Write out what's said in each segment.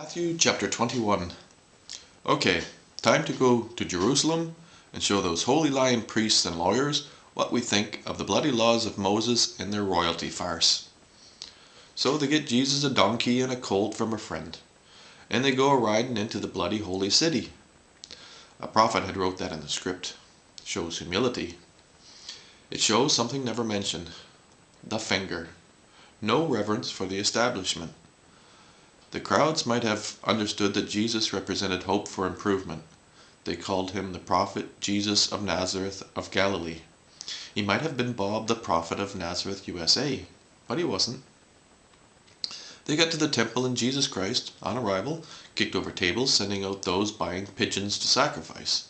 Matthew chapter 21. Okay, time to go to Jerusalem and show those holy lion priests and lawyers what we think of the bloody laws of Moses and their royalty farce. So they get Jesus a donkey and a colt from a friend, and they go a-riding into the bloody holy city. A prophet had wrote that in the script. Shows humility. It shows something never mentioned. The finger. No reverence for the establishment. The crowds might have understood that Jesus represented hope for improvement. They called him the prophet Jesus of Nazareth of Galilee. He might have been Bob the prophet of Nazareth, USA, but he wasn't. They got to the temple and Jesus Christ, on arrival, kicked over tables, sending out those buying pigeons to sacrifice.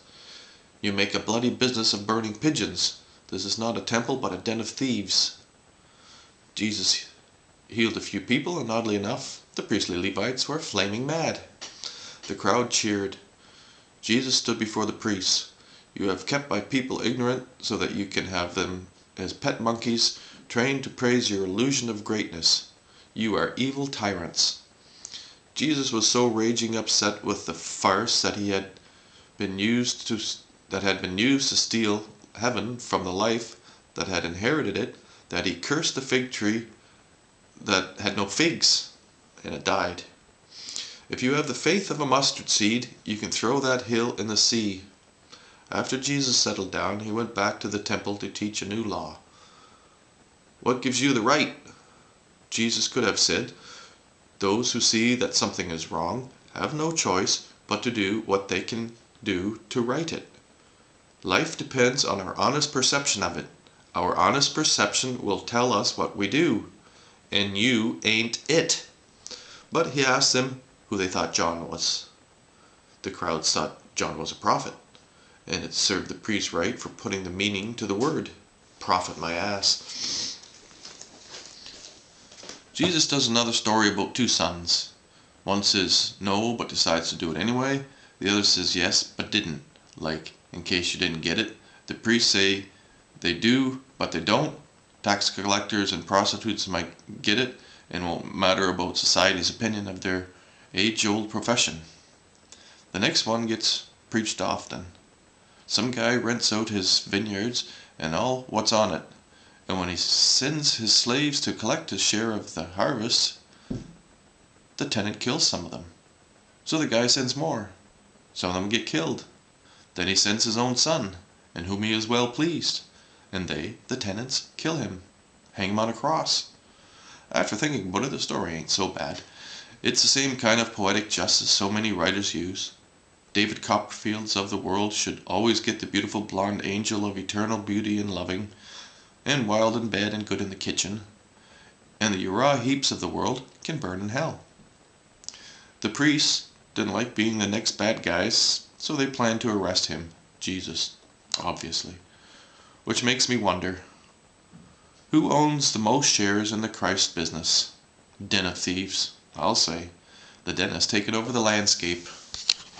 You make a bloody business of burning pigeons. This is not a temple but a den of thieves. Jesus healed a few people, and oddly enough, the Priestly Levites were flaming mad. The crowd cheered. Jesus stood before the priests. You have kept my people ignorant so that you can have them as pet monkeys, trained to praise your illusion of greatness. You are evil tyrants. Jesus was so raging upset with the farce that had been used to steal heaven from the life that had inherited it, that he cursed the fig tree that had no figs, and it died. If you have the faith of a mustard seed, you can throw that hill in the sea. After Jesus settled down, he went back to the temple to teach a new law. What gives you the right? Jesus could have said, those who see that something is wrong have no choice but to do what they can do to right it. Life depends on our honest perception of it. Our honest perception will tell us what we do. And you ain't it. But he asked them who they thought John was. The crowds thought John was a prophet, and it served the priest right for putting the meaning to the word. Prophet my ass. Jesus does another story about two sons. One says no but decides to do it anyway. The other says yes but didn't. Like, in case you didn't get it, the priests say they do but they don't. Tax collectors and prostitutes might get it and won't matter about society's opinion of their age-old profession. The next one gets preached often. Some guy rents out his vineyards and all what's on it, and when he sends his slaves to collect his share of the harvest, the tenant kills some of them. So the guy sends more. Some of them get killed. Then he sends his own son, in whom he is well pleased, and they, the tenants, kill him, hang him on a cross. After thinking about it, the story ain't so bad. It's the same kind of poetic justice so many writers use. David Copperfields of the world should always get the beautiful blonde angel of eternal beauty and loving, and wild in bed and good in the kitchen, and the Uriah Heeps of the world can burn in hell. The priests didn't like being the next bad guys, so they planned to arrest him, Jesus, obviously. Which makes me wonder, who owns the most shares in the Christ business? Den of thieves, I'll say. The den has taken over the landscape.